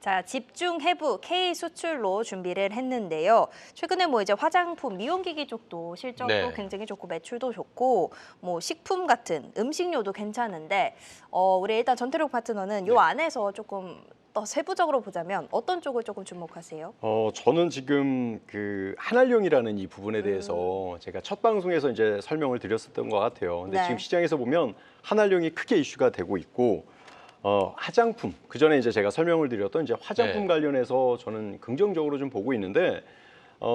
자, 집중 해부 K 수출로 준비를 했는데요. 최근에 뭐 이제 화장품, 미용기기 쪽도 실적도 네. 굉장히 좋고 매출도 좋고 뭐 식품 같은 음식료도 괜찮은데 우리 일단 전태록 파트너는 요 안에서 조금 더 세부적으로 보자면 어떤 쪽을 조금 주목하세요? 저는 지금 그 한알용이라는 이 부분에 대해서 제가 첫 방송에서 이제 설명을 드렸었던 것 같아요. 근데 네. 지금 시장에서 보면 한알용이 크게 이슈가 되고 있고, 화장품, 그 전에 이제 제가 설명을 드렸던 이제 화장품 네. 관련해서 저는 긍정적으로 좀 보고 있는데,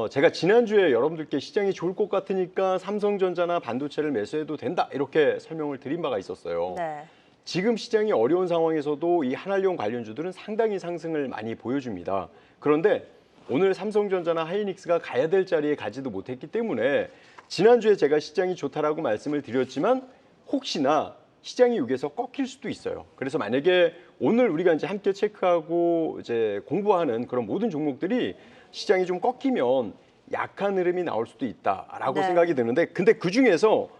제가 지난주에 여러분들께 시장이 좋을 것 같으니까 삼성전자나 반도체를 매수해도 된다 이렇게 설명을 드린 바가 있었어요. 네. 지금 시장이 어려운 상황에서도 이 한알용 관련주들은 상당히 상승을 많이 보여줍니다. 그런데 오늘 삼성전자나 하이닉스가 가야 될 자리에 가지도 못했기 때문에 지난주에 제가 시장이 좋다라고 말씀을 드렸지만 혹시나 시장이 여기에서 꺾일 수도 있어요. 그래서 만약에 오늘 우리가 이제 함께 체크하고 이제 공부하는 그런 모든 종목들이 시장이 좀 꺾이면 약한 흐름이 나올 수도 있다라고 네. 생각이 드는데, 근데 그 중에서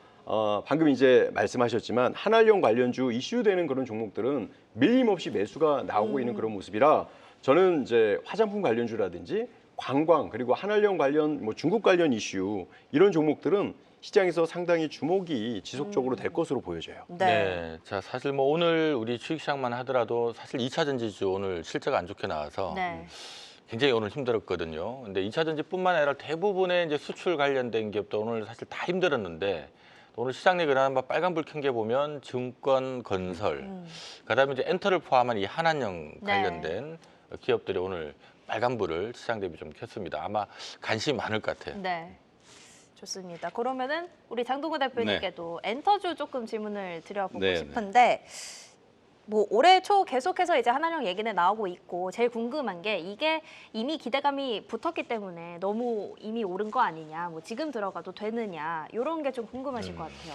방금 이제 말씀하셨지만 한알용 관련주 이슈되는 그런 종목들은 밀림없이 매수가 나오고 있는 그런 모습이라 저는 이제 화장품 관련주라든지 관광 그리고 한알용 관련 뭐 중국 관련 이슈 이런 종목들은 시장에서 상당히 주목이 지속적으로 될 것으로 보여져요. 네. 자, 사실 뭐 오늘 우리 주식시장만 하더라도 사실 2차 전지주 오늘 실적 안 좋게 나와서 네. 굉장히 오늘 힘들었거든요. 근데 2차 전지뿐만 아니라 대부분의 이제 수출 관련된 기업도 오늘 사실 다 힘들었는데 오늘 시장 내 그나마 빨간불 켠 게 보면 증권, 건설, 그다음에 이제 엔터를 포함한 이 한한영 네. 관련된 기업들이 오늘 빨간불을 시장 대비 좀 켰습니다. 아마 관심이 많을 것 같아요. 네. 좋습니다. 그러면은 우리 장동건 대표님께도 엔터주 조금 질문을 드려보고 네, 싶은데 뭐 올해 초 계속해서 이제 한한령 얘기는 나오고 있고 제일 궁금한 게 이게 이미 기대감이 붙었기 때문에 너무 이미 오른 거 아니냐, 뭐 지금 들어가도 되느냐 이런 게 좀 궁금하실 것 같아요.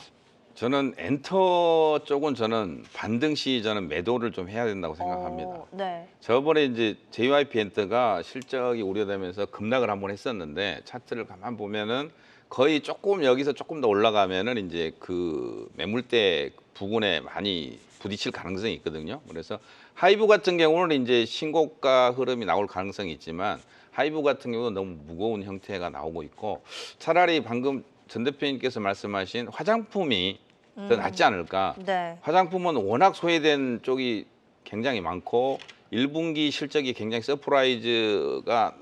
저는 엔터 쪽은 저는 반등 시 저는 매도를 좀 해야 된다고 생각합니다. 네. 저번에 이제 JYP 엔터가 실적이 우려되면서 급락을 한번 했었는데 차트를 가만 보면은 거의 조금 여기서 조금 더 올라가면은 이제 그 매물대 부근에 많이 부딪힐 가능성이 있거든요. 그래서 하이브 같은 경우는 이제 신고가 흐름이 나올 가능성이 있지만 하이브 같은 경우는 너무 무거운 형태가 나오고 있고 차라리 방금 전 대표님께서 말씀하신 화장품이 더 낫지 않을까. 네. 화장품은 워낙 소외된 쪽이 굉장히 많고 1분기 실적이 굉장히 서프라이즈가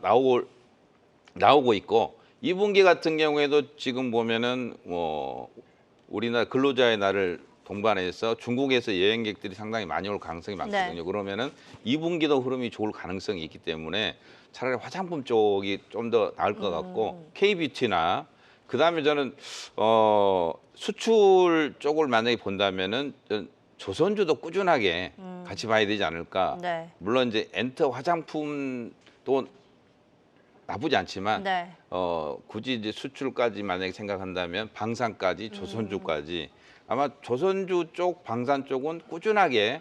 나오고 있고 2분기 같은 경우에도 지금 보면은 우리나라 근로자의 날을 동반해서 중국에서 여행객들이 상당히 많이 올 가능성이 많거든요. 네. 그러면은 2분기도 흐름이 좋을 가능성이 있기 때문에 차라리 화장품 쪽이 좀 더 나을 것 같고 K뷰티나 그다음에 저는 수출 쪽을 만약에 본다면은 조선주도 꾸준하게 같이 봐야 되지 않을까. 네. 물론 이제 엔터 화장품도 나쁘지 않지만 네. 굳이 이제 수출까지 만약에 생각한다면 방산까지 조선주까지 아마 조선주 쪽 방산 쪽은 꾸준하게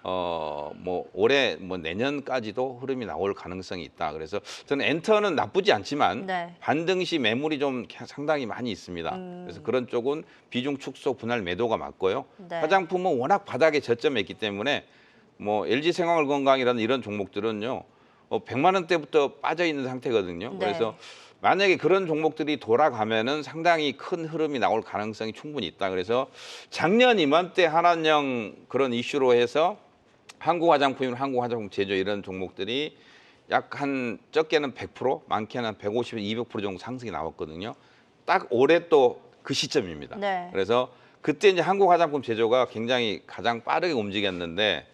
뭐 올해 뭐 내년까지도 흐름이 나올 가능성이 있다. 그래서 저는 엔터는 나쁘지 않지만 네. 반등 시 매물이 좀 상당히 많이 있습니다. 그래서 그런 쪽은 비중 축소 분할 매도가 맞고요. 네. 화장품은 워낙 바닥에 저점에 있기 때문에 뭐 LG생활건강이라는 이런 종목들은요. 100만 원대부터 빠져 있는 상태거든요. 네. 그래서 만약에 그런 종목들이 돌아가면은 상당히 큰 흐름이 나올 가능성이 충분히 있다. 그래서 작년 이맘때 한한령 그런 이슈로 해서 한국화장품이나 한국화장품 제조 이런 종목들이 약 한 적게는 100%, 많게는 한 150, 200% 정도 상승이 나왔거든요. 딱 올해 또 그 시점입니다. 네. 그래서 그때 이제 한국화장품 제조가 굉장히 가장 빠르게 움직였는데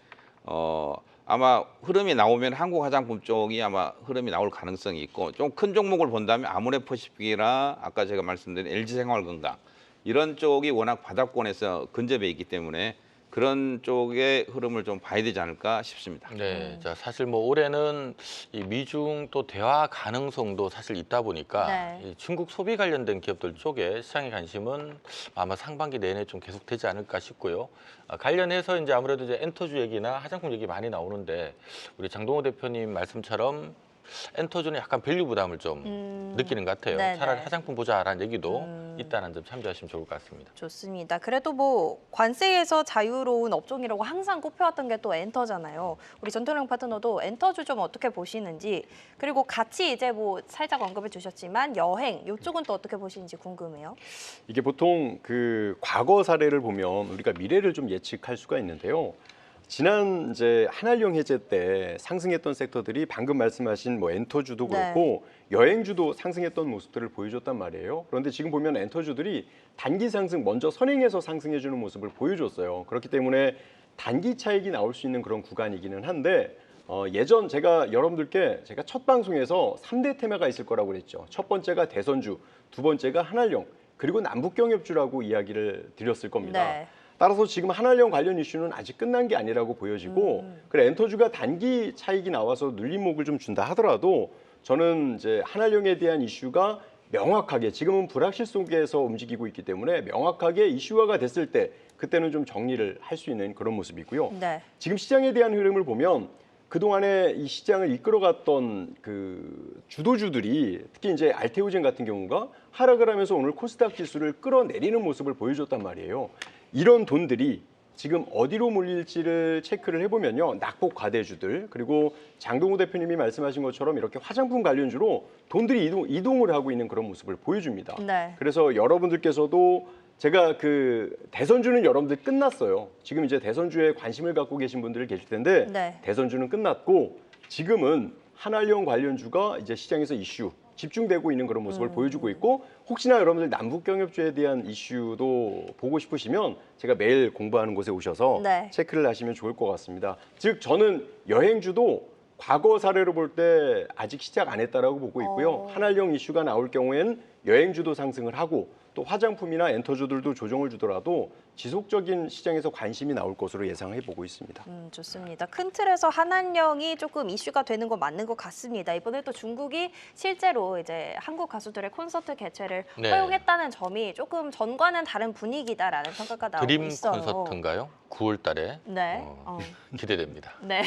아마 흐름이 나오면 한국 화장품 쪽이 아마 흐름이 나올 가능성이 있고 좀 큰 종목을 본다면 아모레퍼시픽이나 아까 제가 말씀드린 LG생활건강 이런 쪽이 워낙 바닥권에서 근접해 있기 때문에 그런 쪽의 흐름을 좀 봐야 되지 않을까 싶습니다. 네, 자 사실 뭐 올해는 이 미중 또 대화 가능성도 사실 있다 보니까 네. 이 중국 소비 관련된 기업들 쪽에 시장의 관심은 아마 상반기 내내 좀 계속되지 않을까 싶고요. 관련해서 이제 아무래도 이제 엔터주 얘기나 화장품 얘기 많이 나오는데 우리 장동호 대표님 말씀처럼 엔터주는 약간 밸류 부담을 좀 느끼는 것 같아요. 네네. 차라리 화장품 보자라는 얘기도 있다는 점 참조하시면 좋을 것 같습니다. 좋습니다. 그래도 뭐 관세에서 자유로운 업종이라고 항상 꼽혀왔던 게 또 엔터잖아요. 우리 전태령 파트너도 엔터주 좀 어떻게 보시는지, 그리고 같이 이제 뭐 살짝 언급해 주셨지만 여행 이쪽은 또 어떻게 보시는지 궁금해요. 이게 보통 그 과거 사례를 보면 우리가 미래를 좀 예측할 수가 있는데요. 지난 이제 한한령 해제 때 상승했던 섹터들이 방금 말씀하신 뭐 엔터주도 그렇고 여행주도 상승했던 모습들을 보여줬단 말이에요. 그런데 지금 보면 엔터주들이 단기 상승 먼저 선행해서 상승해주는 모습을 보여줬어요. 그렇기 때문에 단기 차익이 나올 수 있는 그런 구간이기는 한데 예전 제가 여러분들께 제가 첫 방송에서 3대 테마가 있을 거라고 그랬죠. 첫 번째가 대선주, 두 번째가 한한령, 그리고 남북경협주라고 이야기를 드렸을 겁니다. 네. 따라서 지금 한한령 관련 이슈는 아직 끝난 게 아니라고 보여지고 그래 엔터주가 단기 차익이 나와서 눌림목을 좀 준다 하더라도 저는 이제 한한령에 대한 이슈가 명확하게 지금은 불확실 속에서 움직이고 있기 때문에 명확하게 이슈화가 됐을 때 그때는 좀 정리를 할 수 있는 그런 모습이고요. 네. 지금 시장에 대한 흐름을 보면 그동안에 이 시장을 이끌어갔던 그 주도주들이 특히 이제 알테오젠 같은 경우가 하락을 하면서 오늘 코스닥 지수를 끌어내리는 모습을 보여줬단 말이에요. 이런 돈들이 지금 어디로 몰릴지를 체크를 해보면요. 낙폭 과대주들 그리고 장동우 대표님이 말씀하신 것처럼 이렇게 화장품 관련주로 돈들이 이동을 하고 있는 그런 모습을 보여줍니다. 네. 그래서 여러분들께서도 제가 그 대선주는 여러분들 끝났어요. 지금 이제 대선주에 관심을 갖고 계신 분들 계실 텐데 네. 대선주는 끝났고 지금은 한한령 관련주가 이제 시장에서 이슈 집중되고 있는 그런 모습을 보여주고 있고 혹시나 여러분들 남북경협주에 대한 이슈도 보고 싶으시면 제가 매일 공부하는 곳에 오셔서 네. 체크를 하시면 좋을 것 같습니다. 즉 저는 여행주도 과거 사례로 볼 때 아직 시작 안 했다라고 보고 있고요. 한한령 이슈가 나올 경우에는 여행주도 상승을 하고 또 화장품이나 엔터주들도 조정을 주더라도 지속적인 시장에서 관심이 나올 것으로 예상해 보고 있습니다. 좋습니다. 큰 틀에서 한한령이 조금 이슈가 되는 건 맞는 것 같습니다. 이번에 또 중국이 실제로 이제 한국 가수들의 콘서트 개최를 네. 허용했다는 점이 조금 전과는 다른 분위기다라는 평가가 나오고 드림 있어요. 콘서트인가요? 9월 달에 네. 기대됩니다. 네.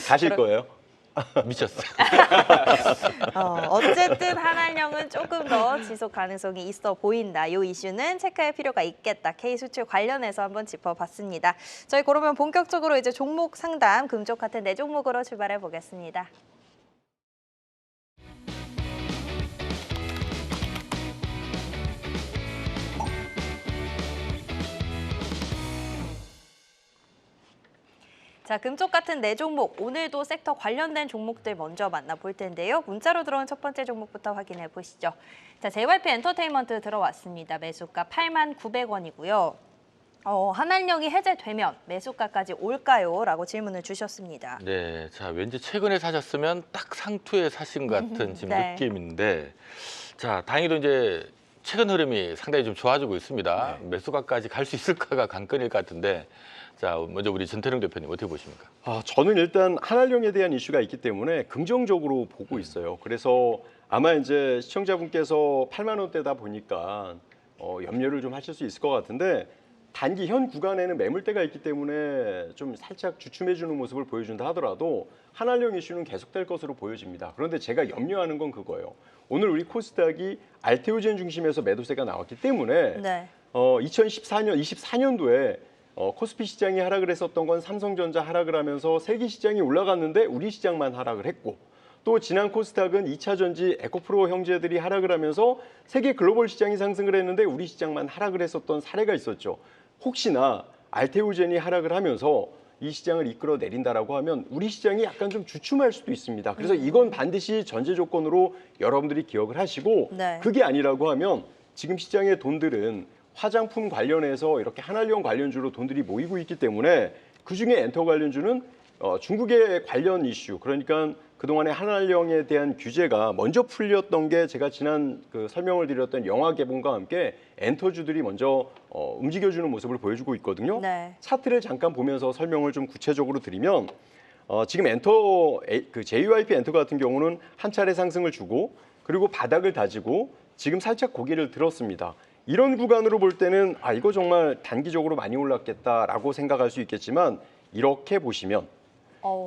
가실 거예요? 미쳤어요. 어쨌든 한한령은 조금 더 지속 가능성이 있어 보인다. 이 이슈는 체크할 필요가 있겠다. K 수출 관련해서 한번 짚어봤습니다. 저희 그러면 본격적으로 이제 종목 상담, 금쪽 같은 네 종목으로 출발해 보겠습니다. 자, 금쪽 같은 네 종목, 오늘도 섹터 관련된 종목들 먼저 만나볼 텐데요. 문자로 들어온 첫 번째 종목부터 확인해 보시죠. 자, JYP 엔터테인먼트 들어왔습니다. 매수가 89,900원이고요. 한한령이 해제되면 매수가까지 올까요? 라고 질문을 주셨습니다. 네, 자 왠지 최근에 사셨으면 딱 상투에 사신 것 같은 지금 네. 느낌인데, 자 다행히도 이제 최근 흐름이 상당히 좀 좋아지고 있습니다. 매수가까지 갈 수 있을까가 관건일 것 같은데, 자 먼저 우리 전태령 대표님 어떻게 보십니까? 저는 일단 한한령에 대한 이슈가 있기 때문에 긍정적으로 보고 있어요. 그래서 아마 이제 시청자분께서 8만 원대다 보니까 염려를 좀 하실 수 있을 것 같은데 단기 현 구간에는 매물대가 있기 때문에 좀 살짝 주춤해주는 모습을 보여준다 하더라도 한한령 이슈는 계속될 것으로 보여집니다. 그런데 제가 염려하는 건 그거예요. 오늘 우리 코스닥이 알테오젠 중심에서 매도세가 나왔기 때문에 네. 24년도에 코스피 시장이 하락을 했었던 건 삼성전자 하락을 하면서 세계 시장이 올라갔는데 우리 시장만 하락을 했고 또 지난 코스닥은 2차 전지 에코프로 형제들이 하락을 하면서 세계 글로벌 시장이 상승을 했는데 우리 시장만 하락을 했었던 사례가 있었죠. 혹시나 알테오젠이 하락을 하면서 이 시장을 이끌어 내린다라고 하면 우리 시장이 약간 좀 주춤할 수도 있습니다. 그래서 이건 반드시 전제 조건으로 여러분들이 기억을 하시고 네. 그게 아니라고 하면 지금 시장의 돈들은 화장품 관련해서 이렇게 한한령 관련주로 돈들이 모이고 있기 때문에 그중에 엔터 관련주는 중국의 관련 이슈, 그러니까 그동안에 한한령에 대한 규제가 먼저 풀렸던 게 제가 지난 그 설명을 드렸던 영화 개봉과 함께 엔터주들이 먼저 움직여주는 모습을 보여주고 있거든요. 네. 차트를 잠깐 보면서 설명을 좀 구체적으로 드리면 지금 그 JYP 엔터 같은 경우는 한 차례 상승을 주고 그리고 바닥을 다지고 지금 살짝 고개를 들었습니다. 이런 구간으로 볼 때는 이거 정말 단기적으로 많이 올랐겠다라고 생각할 수 있겠지만 이렇게 보시면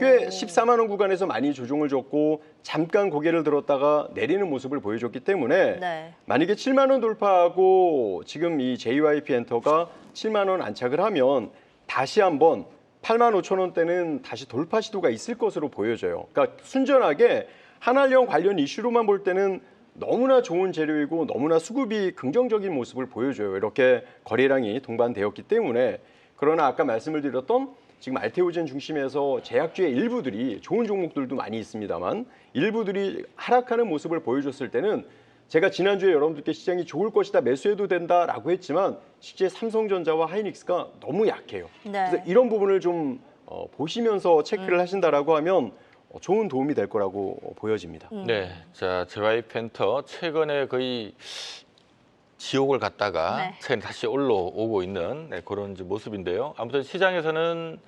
꽤 14만 원 구간에서 많이 조정을 줬고 잠깐 고개를 들었다가 내리는 모습을 보여줬기 때문에 네. 만약에 7만 원 돌파하고 지금 이 JYP 엔터가 7만 원 안착을 하면 다시 한번 8만 5천 원대는 다시 돌파 시도가 있을 것으로 보여져요. 그러니까 순전하게 한알령 관련 이슈로만 볼 때는 너무나 좋은 재료이고 너무나 수급이 긍정적인 모습을 보여줘요. 이렇게 거래량이 동반되었기 때문에. 그러나 아까 말씀을 드렸던 지금 알테오젠 중심에서 제약주의 일부들이 좋은 종목들도 많이 있습니다만 일부들이 하락하는 모습을 보여줬을 때는 제가 지난주에 여러분들께 시장이 좋을 것이다 매수해도 된다라고 했지만 실제 삼성전자와 하이닉스가 너무 약해요. 네. 그래서 이런 부분을 좀 보시면서 체크를 하신다라고 하면 좋은 도움이 될 거라고 보여집니다. 네, 자 JY 펜터 최근에 거의 지옥을 갔다가 네. 최근 다시 올라오고 있는 그런 이제 모습인데요. 아무튼 시장에서는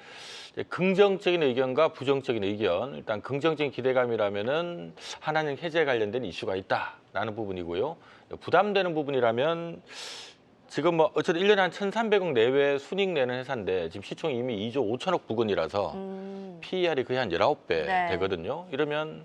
이제 긍정적인 의견과 부정적인 의견, 일단 긍정적인 기대감이라면은 한한령 해제 관련된 이슈가 있다라는 부분이고요. 부담되는 부분이라면 지금 뭐 어쨌든 1년에 한 1,300억 내외 순이익 내는 회사인데 지금 시총이 이미 2조 5천억 부근이라서 PER이 거의 한 19배 네. 되거든요. 이러면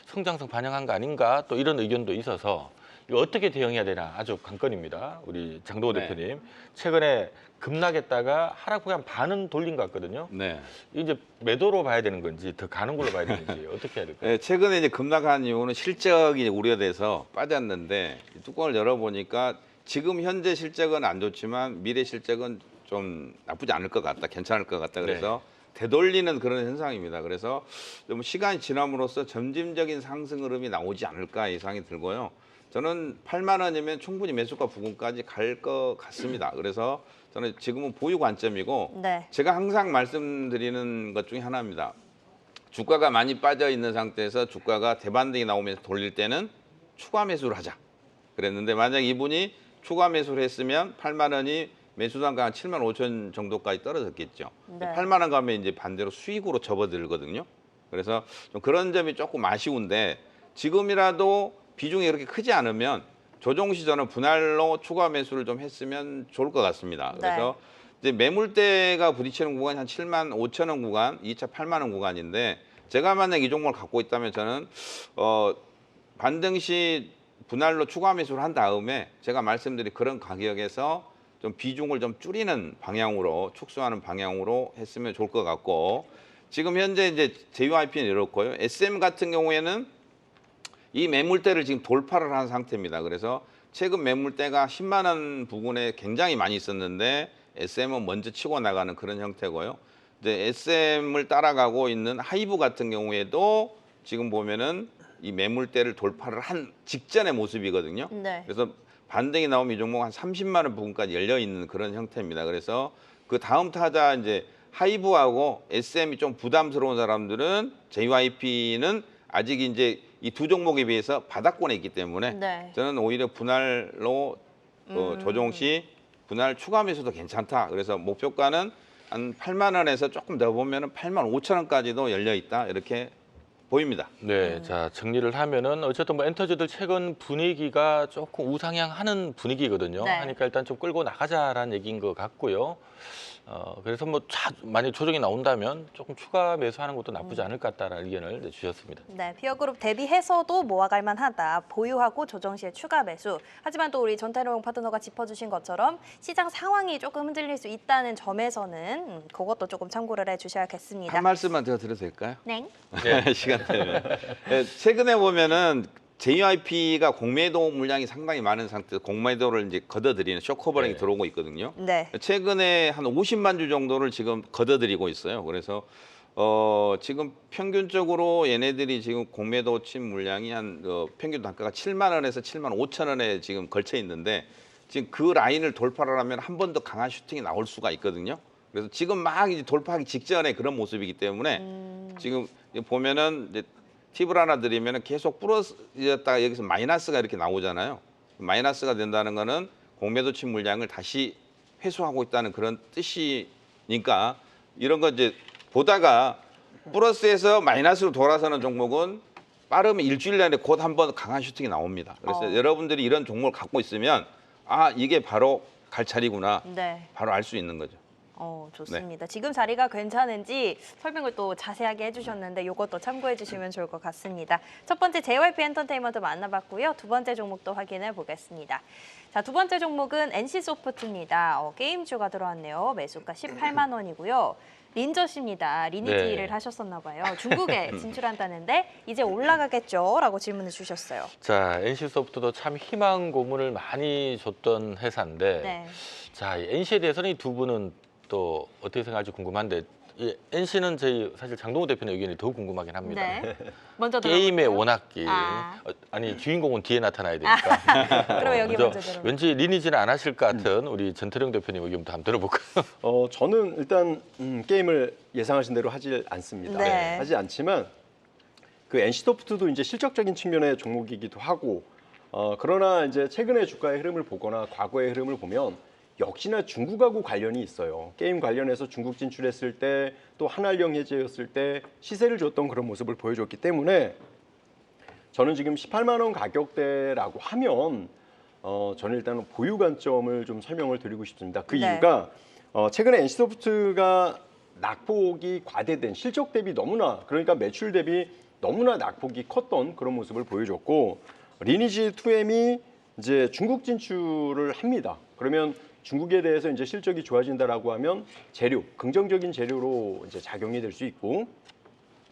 성장성 반영한 거 아닌가 또 이런 의견도 있어서 이거 어떻게 대응해야 되나 아주 관건입니다. 우리 장도호 네. 대표님. 최근에 급락했다가 하락폭이 한 반은 돌린 것 같거든요. 네. 이제 매도로 봐야 되는 건지 더 가는 걸로 봐야 되는지 어떻게 해야 될까요? 네, 최근에 이제 급락한 이유는 실적이 우려돼서 빠졌는데 이 뚜껑을 열어보니까 지금 현재 실적은 안 좋지만 미래 실적은 좀 나쁘지 않을 것 같다, 괜찮을 것 같다. 그래서 되돌리는 그런 현상입니다. 그래서 좀 시간이 지남으로써 점진적인 상승 흐름이 나오지 않을까 예상이 들고요. 저는 8만 원이면 충분히 매수가 부근까지 갈 것 같습니다. 그래서 저는 지금은 보유 관점이고 네. 제가 항상 말씀드리는 것 중에 하나입니다. 주가가 많이 빠져 있는 상태에서 주가가 대반등이 나오면서 돌릴 때는 추가 매수를 하자. 그랬는데 만약 이분이 추가 매수를 했으면 8만 원이 매수 단가 한 7만 5천 정도까지 떨어졌겠죠. 네. 8만 원 가면 이제 반대로 수익으로 접어들거든요. 그래서 좀 그런 점이 조금 아쉬운데 지금이라도 비중이 그렇게 크지 않으면 조정 시전은 분할로 추가 매수를 좀 했으면 좋을 것 같습니다. 그래서 이제 매물대가 부딪히는 구간이 한 7만 5천 원 구간, 2차 8만 원 구간인데 제가 만약 이 종목을 갖고 있다면 저는 반등 시 분할로 추가 매수를 한 다음에 제가 말씀드린 그런 가격에서 좀 비중을 좀 줄이는 방향으로 축소하는 방향으로 했으면 좋을 것 같고 지금 현재 이제 JYP는 이렇고요. SM 같은 경우에는 이 매물대를 지금 돌파를 한 상태입니다. 그래서 최근 매물대가 10만 원 부근에 굉장히 많이 있었는데 SM은 먼저 치고 나가는 그런 형태고요. 이제 SM을 따라가고 있는 하이브 같은 경우에도 지금 보면은 이 매물대를 돌파를 한 직전의 모습이거든요. 네. 그래서 반등이 나오면 이 종목 한 30만 원 부근까지 열려 있는 그런 형태입니다. 그래서 그 다음 타자 이제 하이브하고 SM이 좀 부담스러운 사람들은 JYP는 아직 이제 이 두 종목에 비해서 바닥권에 있기 때문에 네. 저는 오히려 분할로 조정 시 분할 추가 매수도 괜찮다. 그래서 목표가는 한 8만 원에서 조금 더 보면은 8만 5천 원까지도 열려 있다. 이렇게 보입니다. 네, 자 정리를 하면은 어쨌든 뭐 엔터주들 최근 분위기가 조금 우상향하는 분위기거든요. 네. 하니까 일단 좀 끌고 나가자라는 얘기인 것 같고요. 그래서 뭐 만약 조정이 나온다면 조금 추가 매수하는 것도 나쁘지 않을 것 같다라는 의견을 주셨습니다. 네, 피어그룹 대비해서도 모아갈 만하다. 보유하고 조정 시에 추가 매수. 하지만 또 우리 전태룡 파트너가 짚어주신 것처럼 시장 상황이 조금 흔들릴 수 있다는 점에서는 그것도 조금 참고를 해주셔야겠습니다. 한 말씀만 더 드려도 될까요? 네. 시간 때문에. 최근에 보면은 JYP가 공매도 물량이 상당히 많은 상태에서 공매도를 이제 걷어들이는 쇼커버링이 네. 들어오고 있거든요. 네. 최근에 한 50만 주 정도를 지금 걷어들이고 있어요. 그래서 지금 평균적으로 얘네들이 지금 공매도 친 물량이 한 평균 단가가 7만 원에서 7만 5천 원에 지금 걸쳐 있는데 지금 그 라인을 돌파를 하면 한 번 더 강한 슈팅이 나올 수가 있거든요. 그래서 지금 막 이제 돌파하기 직전에 그런 모습이기 때문에 지금 보면은 이제 팁을 하나 드리면 계속 부러졌다가 여기서 마이너스가 이렇게 나오잖아요. 마이너스가 된다는 거는 공매도 친 물량을 다시 회수하고 있다는 그런 뜻이니까 이런 거 이제 보다가 플러스에서 마이너스로 돌아서는 종목은 빠르면 일주일 내에 곧 한번 강한 슈팅이 나옵니다. 그래서 여러분들이 이런 종목을 갖고 있으면 아 이게 바로 갈 차리구나 네. 바로 알 수 있는 거죠. 좋습니다. 지금 자리가 괜찮은지 설명을 또 자세하게 해주셨는데 이것도 참고해 주시면 좋을 것 같습니다. 첫 번째 JYP 엔터테인먼트 만나봤고요. 두 번째 종목도 확인해 보겠습니다. 자, 두 번째 종목은 NC소프트입니다. 게임주가 들어왔네요. 매수가 18만 원이고요. 린저씨입니다. 리니지를 네. 하셨었나 봐요. 중국에 진출한다는데 이제 올라가겠죠? 라고 질문을 주셨어요. 자, NC소프트도 참 희망 고문을 많이 줬던 회사인데 네. 자, 이 NC에 대해서는 이 두 분은 또 어떻게 생각할지 궁금한데 이 NC는 저희 사실 장동호 대표의 의견이 더 궁금하긴 합니다. 네. 먼저 게임의 들어볼까요? 워낙기 아니 주인공은 뒤에 나타나야 되니까 그럼 여기 먼저 들어볼까요? 왠지 리니지는 안 하실 것 같은 우리 전태령 대표님 의견부터 한번 들어볼까요? 저는 일단 게임을 예상하신 대로 하지 않습니다. 네. 하지 않지만 그 NC소프트도 이제 실적적인 측면의 종목이기도 하고 그러나 이제 최근의 주가의 흐름을 보거나 과거의 흐름을 보면 역시나 중국하고 관련이 있어요. 게임 관련해서 중국 진출했을 때 또 한알령 해제였을 때 시세를 줬던 그런 모습을 보여줬기 때문에 저는 지금 18만 원 가격대라고 하면 저는 일단 보유 관점을 좀 설명을 드리고 싶습니다. 그 네. 이유가 최근에 NC소프트가 낙폭이 과대된 실적 대비 너무나 그러니까 매출 대비 너무나 낙폭이 컸던 그런 모습을 보여줬고 리니지 2M이 이제 중국 진출을 합니다. 그러면 중국에 대해서 이제 실적이 좋아진다라고 하면 재료, 긍정적인 재료로 이제 작용이 될 수 있고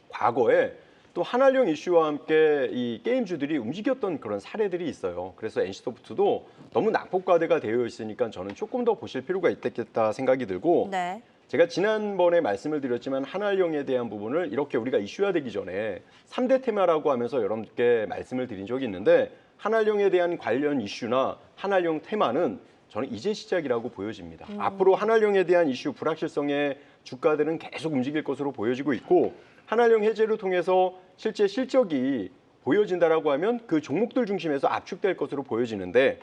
과거에 또 한알령 이슈와 함께 이 게임주들이 움직였던 그런 사례들이 있어요. 그래서 NC소프트도 너무 낙폭과대가 되어 있으니까 저는 조금 더 보실 필요가 있겠다 생각이 들고 네. 제가 지난번에 말씀을 드렸지만 한알령에 대한 부분을 이렇게 우리가 이슈화되기 전에 3대 테마라고 하면서 여러분께 말씀을 드린 적이 있는데 한알령에 대한 관련 이슈나 한알령 테마는 저는 이제 시작이라고 보여집니다. 앞으로 한알령에 대한 이슈 불확실성의 주가들은 계속 움직일 것으로 보여지고 있고 한알령 해제를 통해서 실제 실적이 보여진다라고 하면 그 종목들 중심에서 압축될 것으로 보여지는데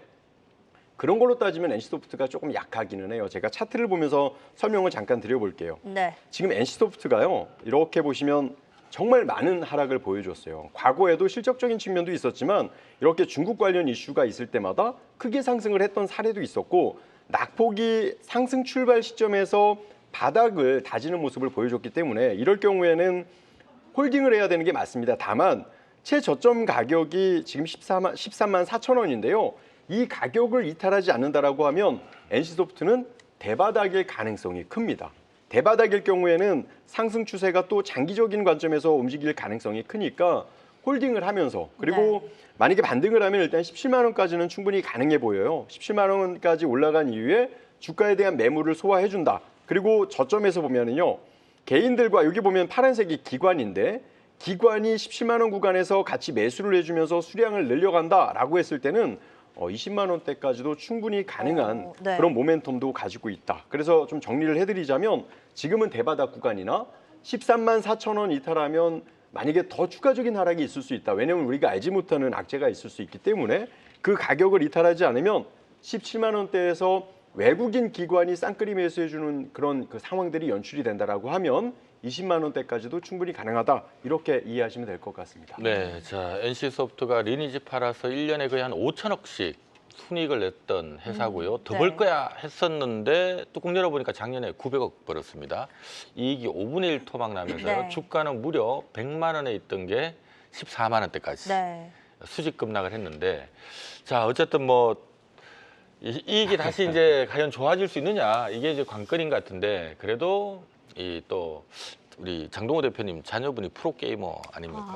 그런 걸로 따지면 NC소프트가 조금 약하기는 해요. 제가 차트를 보면서 설명을 잠깐 드려볼게요. 네. 지금 NC소프트가요. 이렇게 보시면 정말 많은 하락을 보여줬어요. 과거에도 실적적인 측면도 있었지만 이렇게 중국 관련 이슈가 있을 때마다 크게 상승을 했던 사례도 있었고 낙폭이 상승 출발 시점에서 바닥을 다지는 모습을 보여줬기 때문에 이럴 경우에는 홀딩을 해야 되는 게 맞습니다. 다만 최저점 가격이 지금 13만 4천 원인데요. 이 가격을 이탈하지 않는다라고 하면 NC소프트는 대바닥일 가능성이 큽니다. 대바닥일 경우에는 상승 추세가 또 장기적인 관점에서 움직일 가능성이 크니까 홀딩을 하면서 그리고 네. 만약에 반등을 하면 일단 17만 원까지는 충분히 가능해 보여요. 17만 원까지 올라간 이후에 주가에 대한 매물을 소화해준다. 그리고 저점에서 보면은요. 개인들과 여기 보면 파란색이 기관인데 기관이 17만 원 구간에서 같이 매수를 해주면서 수량을 늘려간다라고 했을 때는 20만 원대까지도 충분히 가능한 네. 그런 모멘텀도 가지고 있다. 그래서 좀 정리를 해드리자면 지금은 대바닥 구간이나 13만 4천 원 이탈하면 만약에 더 추가적인 하락이 있을 수 있다. 왜냐하면 우리가 알지 못하는 악재가 있을 수 있기 때문에 그 가격을 이탈하지 않으면 17만 원대에서 외국인 기관이 쌍끌이 매수해주는 그런 그 상황들이 연출이 된다라고 하면 20만 원대까지도 충분히 가능하다. 이렇게 이해하시면 될 것 같습니다. 네, 자 NC소프트가 리니지 팔아서 1년에 거의 한 5천억씩 순이익을 냈던 회사고요. 더 벌 네. 거야 했었는데 뚜껑 열어보니까 작년에 900억 벌었습니다. 이익이 5분의 1 토막 나면서요. 네. 주가는 무려 100만 원에 있던 게 14만 원대까지 네. 수직 급락을 했는데 자 어쨌든 뭐 이익이 다시 이제 과연 좋아질 수 있느냐 이게 이제 관건인 것 같은데 그래도 이 또 우리 장동호 대표님 자녀분이 프로 게이머 아닙니까?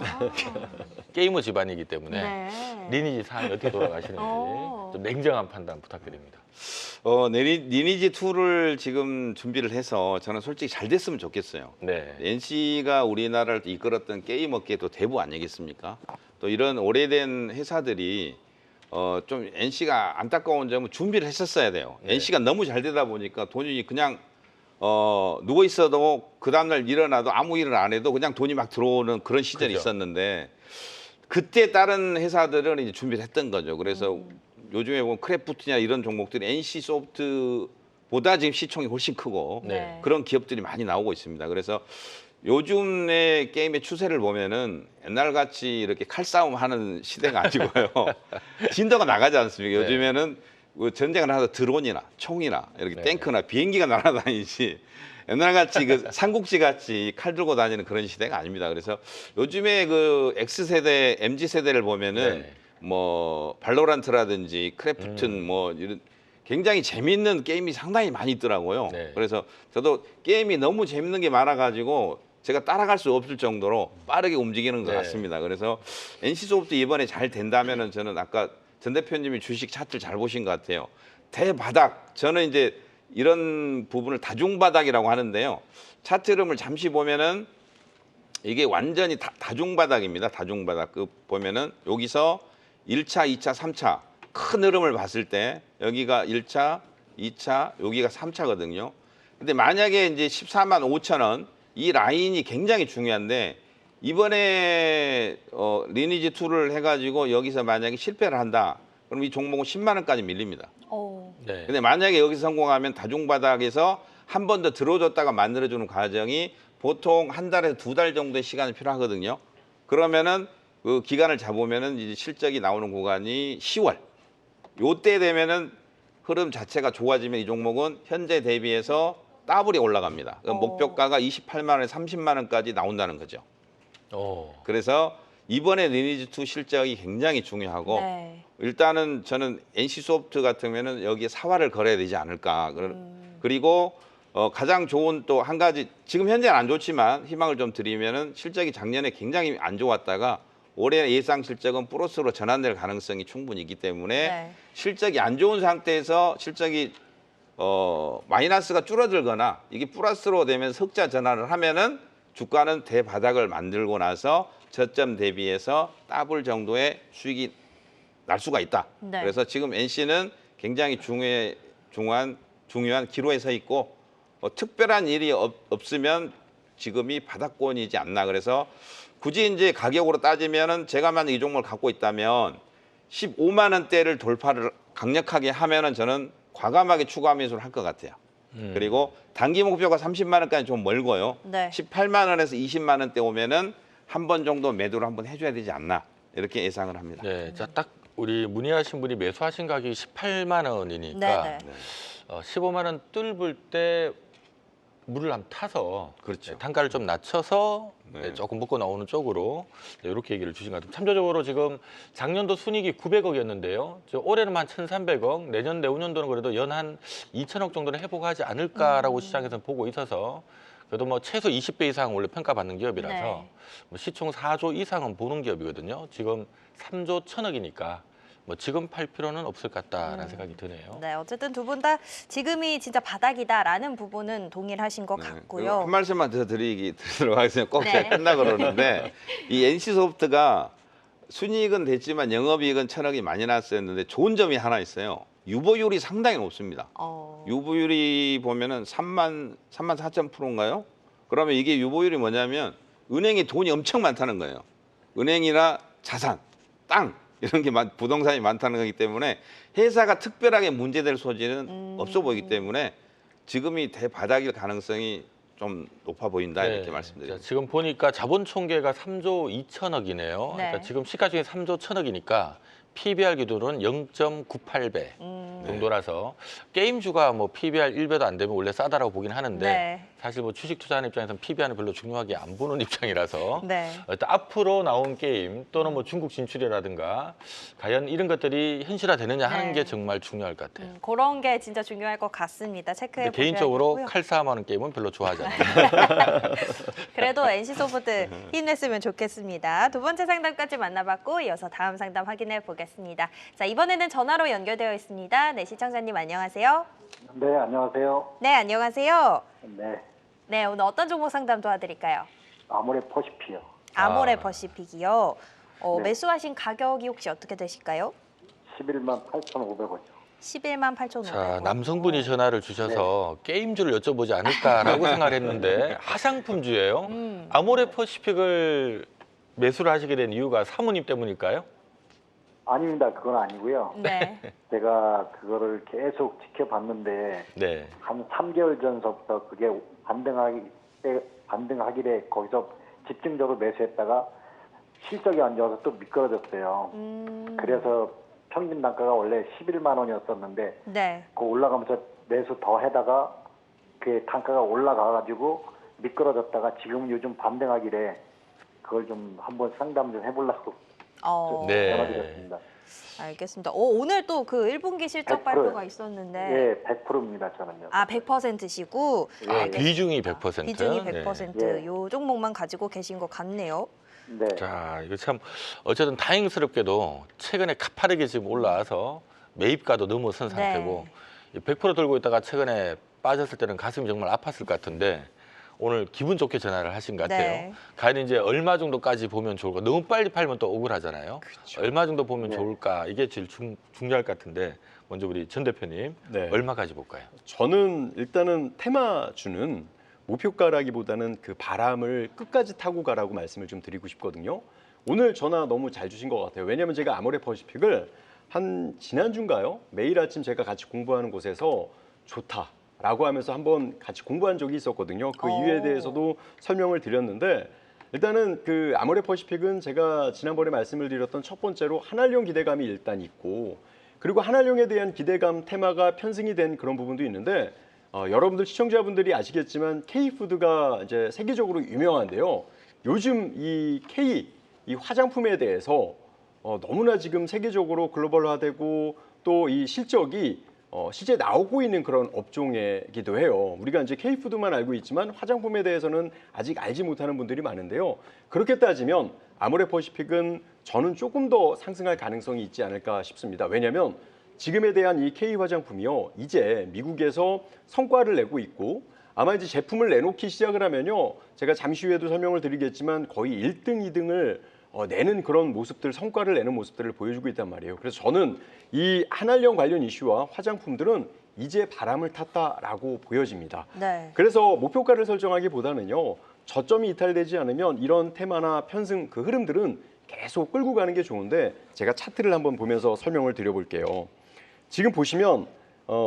게이머 집안이기 때문에 네. 리니지 사항이 어떻게 돌아가시는지 좀 냉정한 판단 부탁드립니다. 리니지 2를 지금 준비를 해서 저는 솔직히 잘 됐으면 좋겠어요. 네. NC가 우리나라를 이끌었던 게임 업계도 대부 아니겠습니까? 또 이런 오래된 회사들이 좀 NC가 안타까운 점은 준비를 했었어야 돼요. 네. NC가 너무 잘 되다 보니까 돈이 그냥 누워 있어도 그 다음날 일어나도 아무 일을 안 해도 그냥 돈이 막 들어오는 그런 시절이 그죠. 있었는데 그때 다른 회사들은 이제 준비를 했던 거죠. 그래서 요즘에 보면 크래프트냐 이런 종목들이 NC 소프트보다 지금 시총이 훨씬 크고 네. 그런 기업들이 많이 나오고 있습니다. 그래서 요즘의 게임의 추세를 보면은 옛날 같이 이렇게 칼싸움 하는 시대가 아니고요. 진도가 나가지 않습니까? 네. 요즘에는 그 전쟁을 하다 드론이나 총이나 이렇게 네. 탱크나 비행기가 날아다니지 옛날같이 그 삼국지 같이 칼 들고 다니는 그런 시대가 아닙니다. 그래서 요즘에 그 X세대, MZ세대를 보면은 네. 뭐 발로란트라든지 크래프튼 뭐 이런 굉장히 재밌는 게임이 상당히 많이 있더라고요. 네. 그래서 저도 게임이 너무 재밌는 게 많아가지고 제가 따라갈 수 없을 정도로 빠르게 움직이는 것 네. 같습니다. 그래서 NC소프트 이번에 잘 된다면은 저는 아까 전 대표님이 주식 차트를 잘 보신 것 같아요. 대바닥. 저는 이제 이런 부분을 다중바닥이라고 하는데요. 차트 흐름을 잠시 보면은 이게 완전히 다중바닥입니다. 다중바닥. 그 보면은 여기서 1차, 2차, 3차 큰 흐름을 봤을 때 여기가 1차, 2차, 여기가 3차거든요. 근데 만약에 이제 14만 5천 원 이 라인이 굉장히 중요한데 이번에 리니지 2를 해가지고 여기서 만약에 실패를 한다. 그럼 이 종목은 10만 원까지 밀립니다. 오. 네. 근데 만약에 여기서 성공하면 다중바닥에서 한 번 더 들어줬다가 만들어주는 과정이 보통 한 달에서 2달 정도의 시간이 필요하거든요. 그러면은 그 기간을 잡으면은 이제 실적이 나오는 구간이 10월. 요때 되면은 흐름 자체가 좋아지면 이 종목은 현재 대비해서 더블이 올라갑니다. 그 목표가가 28만 원에서 30만 원까지 나온다는 거죠. 오. 그래서 이번에 리니지2 실적이 굉장히 중요하고 네. 일단은 저는 NC소프트 같으면은 여기에 사활을 걸어야 되지 않을까. 그리고 가장 좋은 또 한 가지 지금 현재는 안 좋지만 희망을 좀 드리면은 실적이 작년에 굉장히 안 좋았다가 올해 예상 실적은 플러스로 전환될 가능성이 충분히 있기 때문에 네. 실적이 안 좋은 상태에서 실적이 마이너스가 줄어들거나 이게 플러스로 되면서 흑자 전환을 하면은 주가는 대바닥을 만들고 나서 저점 대비해서 더블 정도의 수익이 날 수가 있다. 네. 그래서 지금 NC는 굉장히 중요한 기로에 서 있고 특별한 일이 없으면 지금이 바닥권이지 않나. 그래서 굳이 이제 가격으로 따지면은 제가 만약 이 종목을 갖고 있다면 15만 원대를 돌파를 강력하게 하면은 저는 과감하게 추가 매수를 할 것 같아요. 그리고 단기 목표가 30만 원까지 좀 멀고요. 네. 18만 원에서 20만 원대 오면은 한 번 정도 매도를 한번 해줘야 되지 않나 이렇게 예상을 합니다. 네. 자, 딱 우리 문의하신 분이 매수하신 가격이 18만 원이니까 네, 15만 원 뚫을 때 물을 한번 타서 그렇죠. 단가를 좀 낮춰서 네. 조금 먹고 나오는 쪽으로 이렇게 얘기를 주신 것 같아요. 참조적으로 지금 작년도 순이익이 900억이었는데요. 올해는 한 1,300억, 내년 내후년도는 그래도 연 한 2천억 정도는 회복하지 않을까라고 시장에서는 보고 있어서 그래도 뭐 최소 20배 이상 원래 평가받는 기업이라서 네. 뭐 시총 4조 이상은 보는 기업이거든요. 지금 3조 1,000억이니까 뭐 지금 팔 필요는 없을 것 같다라는 생각이 드네요. 네, 어쨌든 두 분 다 지금이 진짜 바닥이다라는 부분은 동일하신 것 그리고 같고요. 한 말씀만 더 드리도록 하겠습니다. 꼭 네. 제가 끝나 그러는데 이 NC소프트가 순이익은 됐지만 영업이익은 1,000억이 많이 났었는데 좋은 점이 하나 있어요. 유보율이 상당히 높습니다. 유보율이 보면은 3만 4,000%인가요? 그러면 이게 유보율이 뭐냐면 은행에 돈이 엄청 많다는 거예요. 은행이나 자산, 땅 이런 게 부동산이 많다는 거기 때문에 회사가 특별하게 문제될 소지는 없어 보이기 때문에 지금이 대바닥일 가능성이 좀 높아 보인다 이렇게 네. 말씀드립니다. 자, 지금 보니까 자본 총계가 3조 2천억이네요. 네. 그러니까 지금 시가총액 3조 1천억이니까 PBR 기준으로는 0.98배 정도라서 게임주가 뭐 PBR 1배도 안 되면 원래 싸다라고 보긴 하는데 네. 사실 뭐 주식 투자하는 입장에서는 PBR은 별로 중요하게 안 보는 입장이라서 네. 일단 앞으로 나온 게임 또는 뭐 중국 진출이라든가 과연 이런 것들이 현실화되느냐 하는 네. 게 정말 중요할 것 같아요. 그런 게 진짜 중요할 것 같습니다. 체크해 근데 보셔야 개인적으로 되고요. 칼싸움하는 게임은 별로 좋아하지 않아요. 그래도 NC소프트 힘냈으면 좋겠습니다. 두 번째 상담까지 만나봤고 이어서 다음 상담 확인해 보겠습니다. 자, 이번에는 전화로 연결되어 있습니다. 네, 시청자님 안녕하세요. 네, 안녕하세요. 네, 안녕하세요. 네, 네, 오늘 어떤 종목 상담 도와드릴까요? 아모레 퍼시피요. 아모레 아. 퍼시픽이요. 네. 매수하신 가격이 혹시 어떻게 되실까요? 11만 8,500원이요. 11만 8,500원. 자, 남성분이 전화를 주셔서 게임주를 여쭤보지 않을까라고 생각을 했는데 하상품주예요. 아모레 퍼시픽을 매수를 하시게 된 이유가 사모님 때문일까요? 아닙니다. 그건 아니고요. 네. 제가 그거를 계속 지켜봤는데 네. 한 3개월 전서부터 그게 반등하길래 거기서 집중적으로 매수했다가 실적이 안 좋아서 또 미끄러졌어요. 그래서 평균 단가가 원래 11만 원이었었는데 네. 그 올라가면서 매수 더 해다가 그 단가가 올라가가지고 미끄러졌다가 지금 요즘 반등하길래 그걸 좀 한번 상담 좀 해보려고 네. 전화드렸습니다. 알겠습니다. 오늘 또 그 1분기 실적 100%. 발표가 있었는데 예, 100%입니다 저는요. 아 100%시고 예. 비중이 100%. 비중이 네. 100% 예. 요 종목만 가지고 계신 것 같네요. 네. 자, 이거 참 어쨌든 다행스럽게도 최근에 가파르게 지금 올라와서 매입가도 넘어선 네. 상태고 100% 들고 있다가 최근에 빠졌을 때는 가슴이 정말 아팠을 것 같은데 오늘 기분 좋게 전화를 하신 것 같아요. 네. 과연 이제 얼마 정도까지 보면 좋을까? 너무 빨리 팔면 또 억울하잖아요. 얼마 정도 보면 네. 좋을까? 이게 제일 중요할 것 같은데 먼저 우리 전 대표님 네. 얼마까지 볼까요? 저는 일단은 테마주는 목표가라기보다는 그 바람을 끝까지 타고 가라고 말씀을 좀 드리고 싶거든요. 오늘 전화 너무 잘 주신 것 같아요. 왜냐하면 제가 아모레 퍼시픽을 한 지난주인가요? 매일 아침 제가 같이 공부하는 곳에서 좋다라고 하면서 한번 같이 공부한 적이 있었거든요. 그 이유에 대해서도 설명을 드렸는데 일단은 그 아모레 퍼시픽은 제가 지난번에 말씀을 드렸던 첫 번째로 한알용 기대감이 일단 있고 그리고 한알용에 대한 기대감 테마가 편승이 된 그런 부분도 있는데 여러분들 시청자분들이 아시겠지만 K푸드가 이제 세계적으로 유명한데요. 요즘 이 화장품에 대해서 너무나 지금 세계적으로 글로벌화되고 또 이 실적이 실제 나오고 있는 그런 업종이기도 해요. 우리가 이제 K푸드만 알고 있지만 화장품에 대해서는 아직 알지 못하는 분들이 많은데요. 그렇게 따지면 아모레 퍼시픽은 저는 조금 더 상승할 가능성이 있지 않을까 싶습니다. 왜냐하면 지금에 대한 이 K 화장품이요, 이제 미국에서 성과를 내고 있고 아마 이제 제품을 내놓기 시작을 하면요, 제가 잠시 후에도 설명을 드리겠지만 거의 1등, 2등을 내는 그런 모습들, 성과를 내는 모습들을 보여주고 있단 말이에요. 그래서 저는 이 한알령 관련 이슈와 화장품들은 이제 바람을 탔다라고 보여집니다. 네. 그래서 목표가를 설정하기보다는요, 저점이 이탈되지 않으면 이런 테마나 편승 그 흐름들은 계속 끌고 가는 게 좋은데 제가 차트를 한번 보면서 설명을 드려볼게요. 지금 보시면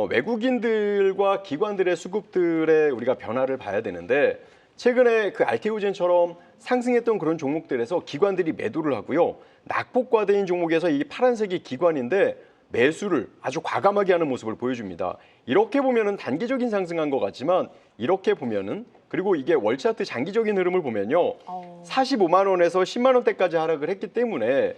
외국인들과 기관들의 수급들의 우리가 변화를 봐야 되는데 최근에 그 알테오젠처럼 상승했던 그런 종목들에서 기관들이 매도를 하고요. 낙폭과대인 종목에서 이 파란색이 기관인데 매수를 아주 과감하게 하는 모습을 보여줍니다. 이렇게 보면은 단기적인 상승한 것 같지만 이렇게 보면은 그리고 이게 월차트 장기적인 흐름을 보면요. 45만 원에서 10만 원대까지 하락을 했기 때문에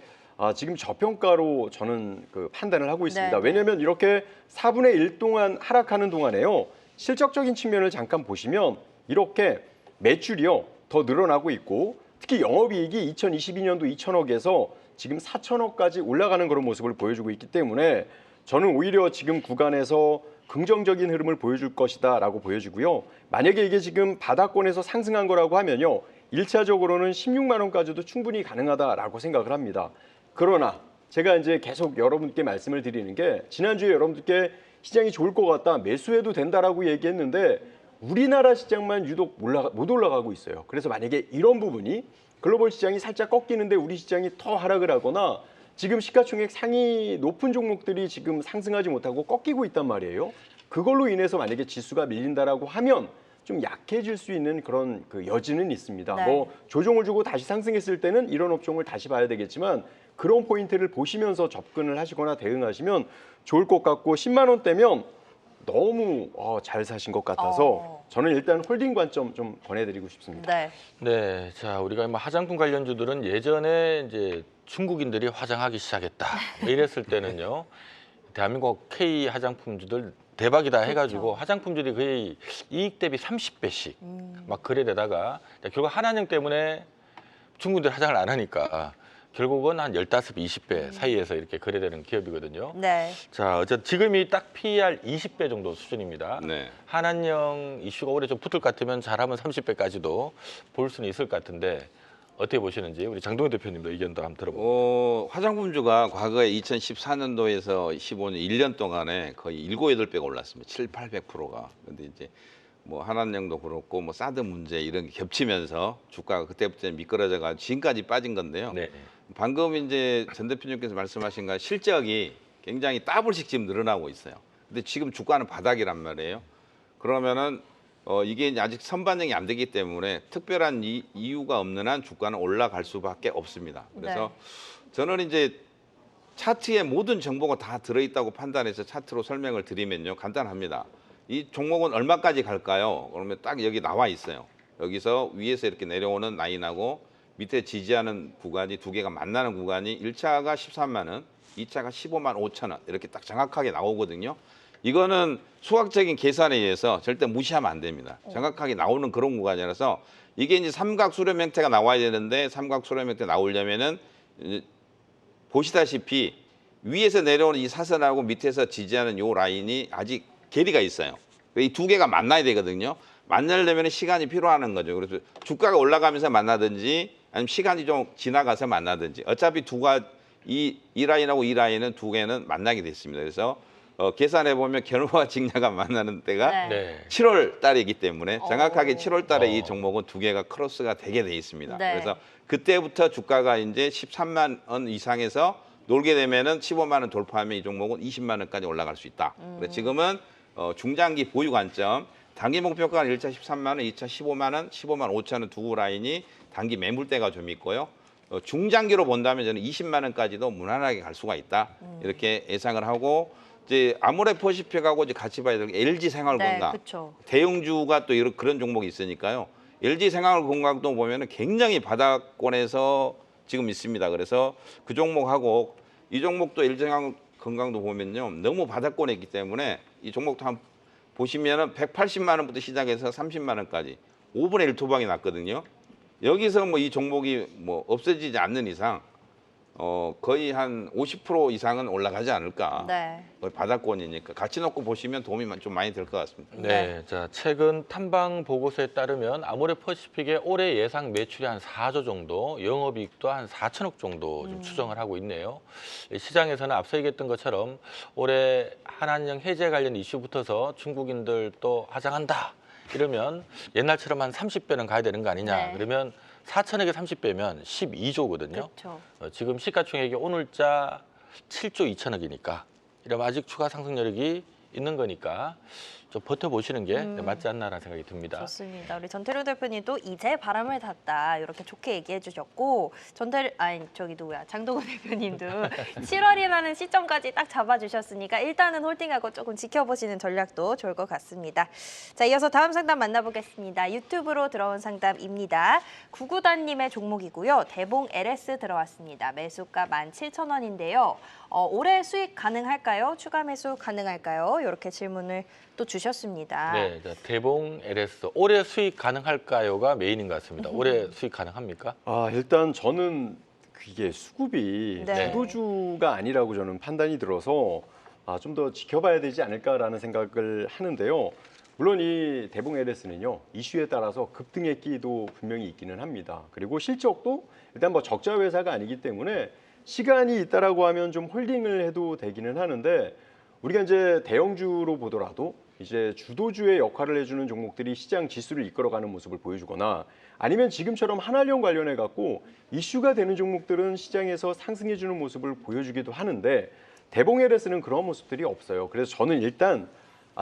지금 저평가로 저는 그 판단을 하고 있습니다. 네, 네. 왜냐하면 이렇게 4분의 1 동안 하락하는 동안에요. 실적적인 측면을 잠깐 보시면 이렇게 매출이요 더 늘어나고 있고 특히 영업이익이 2022년도 2천억에서 지금 4천억까지 올라가는 그런 모습을 보여주고 있기 때문에 저는 오히려 지금 구간에서 긍정적인 흐름을 보여줄 것이다라고 보여지고요. 만약에 이게 지금 바닥권에서 상승한 거라고 하면요, 1차적으로는 16만 원까지도 충분히 가능하다라고 생각을 합니다. 그러나 제가 이제 계속 여러분께 말씀을 드리는 게 지난주에 여러분들께 시장이 좋을 것 같다, 매수해도 된다라고 얘기했는데 우리나라 시장만 유독 못 올라가고 있어요. 그래서 만약에 이런 부분이 글로벌 시장이 살짝 꺾이는데 우리 시장이 더 하락을 하거나 지금 시가총액 상위 높은 종목들이 지금 상승하지 못하고 꺾이고 있단 말이에요. 그걸로 인해서 만약에 지수가 밀린다라고 하면 좀 약해질 수 있는 그런 그 여지는 있습니다. 네. 뭐 조정을 주고 다시 상승했을 때는 이런 업종을 다시 봐야 되겠지만 그런 포인트를 보시면서 접근을 하시거나 대응하시면 좋을 것 같고 10만 원대면 너무 잘 사신 것 같아서 저는 일단 홀딩 관점 좀 권해드리고 싶습니다. 네. 네, 자 우리가 뭐 화장품 관련주들은 예전에 이제 중국인들이 화장하기 시작했다 뭐 이랬을 때는요, 대한민국 K 화장품주들 대박이다 해가지고 화장품들이 거의 이익 대비 30배씩 막 거래되다가 결국 한한령 때문에 중국인들 화장을 안 하니까 결국은 한 15, 20배 사이에서 이렇게 거래되는 기업이거든요. 네. 자, 어쨌든 지금이 딱 PER 20배 정도 수준입니다. 네. 한한령 이슈가 올해 좀 붙을 것 같으면 잘하면 30배까지도 볼 수는 있을 것 같은데 어떻게 보시는지 우리 장동현 대표님도 의견도 한번 들어보고. 화장품주가 과거에 2014년도에서 15년 1년 동안에 거의 7, 8배가 올랐습니다. 7, 800%가. 근데 이제 뭐 한한령도 그렇고 뭐 사드 문제 이런 게 겹치면서 주가가 그때부터 미끄러져 가지고 지금까지 빠진 건데요. 네. 방금 이제 전 대표님께서 말씀하신 거 실적이 굉장히 더블씩 지금 늘어나고 있어요. 근데 지금 주가는 바닥이란 말이에요. 그러면은 이게 아직 선반영이 안 되기 때문에 특별한 이유가 없는 한 주가는 올라갈 수밖에 없습니다. 그래서 저는 이제 차트에 모든 정보가 다 들어있다고 판단해서 차트로 설명을 드리면요. 간단합니다. 이 종목은 얼마까지 갈까요? 그러면 딱 여기 나와 있어요. 여기서 위에서 이렇게 내려오는 라인하고 밑에 지지하는 구간이 두 개가 만나는 구간이 1차가 13만 원, 2차가 15만 5천 원 이렇게 딱 정확하게 나오거든요. 이거는 수학적인 계산에 의해서 절대 무시하면 안 됩니다. 정확하게 나오는 그런 구간이라서 이게 이제 삼각 수렴 형태가 나와야 되는데 삼각 수렴 형태 나오려면은 보시다시피 위에서 내려오는 이 사선하고 밑에서 지지하는 요 라인이 아직 괴리가 있어요. 이 두 개가 만나야 되거든요. 만나려면 시간이 필요하는 거죠. 그래서 주가가 올라가면서 만나든지 아니면 시간이 좀 지나가서 만나든지 어차피 이 라인하고 이 라인은 두 개는 만나게 됐습니다. 그래서 계산해 보면 견우와 직녀가 만나는 때가 네. 네. 7월 달이기 때문에 정확하게 오. 7월 달에 이 종목은 두 개가 크로스가 되게 돼 있습니다. 네. 그래서 그때부터 주가가 이제 13만 원 이상에서 놀게 되면은 15만 원 돌파하면 이 종목은 20만 원까지 올라갈 수 있다. 그래서 지금은 중장기 보유 관점, 단기 목표가는 1차 13만 원, 2차 15만 원, 15만 5천 원 두 라인이 단기 매물대가 좀 있고요. 중장기로 본다면 저는 20만 원까지도 무난하게 갈 수가 있다. 이렇게 예상을 하고 이제 아모레퍼시픽하고 이제 같이 봐야 될 게 LG 생활건강. 네, 그렇죠. 대형주가 또 이런 그런 종목이 있으니까요. LG 생활건강도 보면은 굉장히 바닥권에서 지금 있습니다. 그래서 그 종목하고 이 종목도 LG 생활건강도 보면요. 너무 바닥권에 있기 때문에 이 종목도 한번 보시면은 180만 원부터 시작해서 30만 원까지 5분의 1 토방이 났거든요. 여기서 뭐 이 종목이 뭐 없어지지 않는 이상 거의 한 50% 이상은 올라가지 않을까. 네. 거의 바닥권이니까 같이 놓고 보시면 도움이 좀 많이 될 것 같습니다. 네, 자 최근 탐방 보고서에 따르면 아모레퍼시픽의 올해 예상 매출이 한 4조 정도, 영업이익도 한 4천억 정도 좀 추정을 하고 있네요. 시장에서는 앞서 얘기했던 것처럼 올해 한한령 해제 관련 이슈부터서 중국인들 또 하장한다 이러면 옛날처럼 한 30배는 가야 되는 거 아니냐. 네. 그러면 4천억에 30배면 12조거든요. 그렇죠. 지금 시가총액이 오늘자 7조 2천억이니까 이러면 아직 추가 상승 여력이 있는 거니까 좀 버텨보시는 게 맞지 않나라는 생각이 듭니다. 좋습니다. 우리 전태료 대표님도 이제 바람을 탔다 이렇게 좋게 얘기해 주셨고 장동건 대표님도 7월이라는 시점까지 딱 잡아주셨으니까 일단은 홀딩하고 조금 지켜보시는 전략도 좋을 것 같습니다. 자, 이어서 다음 상담 만나보겠습니다. 유튜브로 들어온 상담입니다. 구구단님의 종목이고요. 대봉 LS 들어왔습니다. 매수가 17,000원인데요. 올해 수익 가능할까요? 추가 매수 가능할까요? 이렇게 질문을 또 주셨습니다. 네, 자, 대봉 LS 올해 수익 가능할까요가 메인인 것 같습니다. 올해 수익 가능합니까? 일단 저는 이게 수급이 네. 주도주가 아니라고 저는 판단이 들어서 좀 더 지켜봐야 되지 않을까라는 생각을 하는데요. 물론 이 대봉 LS는요 이슈에 따라서 급등의 끼도 분명히 있기는 합니다. 그리고 실적도 일단 뭐 적자 회사가 아니기 때문에 시간이 있다라고 하면 좀 홀딩을 해도 되기는 하는데 우리가 이제 대형주로 보더라도 이제 주도주의 역할을 해주는 종목들이 시장 지수를 이끌어가는 모습을 보여주거나 아니면 지금처럼 한한령 관련해 갖고 이슈가 되는 종목들은 시장에서 상승해주는 모습을 보여주기도 하는데 대봉 LS는 그런 모습들이 없어요. 그래서 저는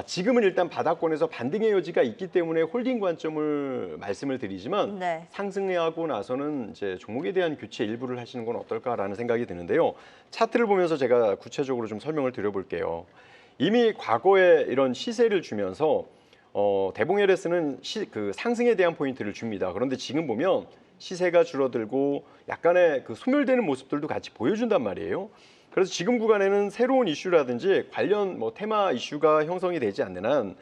지금은 일단 바닥권에서 반등의 여지가 있기 때문에 홀딩 관점을 말씀을 드리지만 네. 상승하고 나서는 이제 종목에 대한 교체 일부를 하시는 건 어떨까라는 생각이 드는데요. 차트를 보면서 제가 구체적으로 좀 설명을 드려볼게요. 이미 과거에 이런 시세를 주면서 대봉 LS는 그 상승에 대한 포인트를 줍니다. 그런데 지금 보면 시세가 줄어들고 약간의 그 소멸되는 모습들도 같이 보여준단 말이에요. 그래서 지금 구간에는 새로운 이슈라든지 관련 테마 이슈가 형성이 되지 않는 한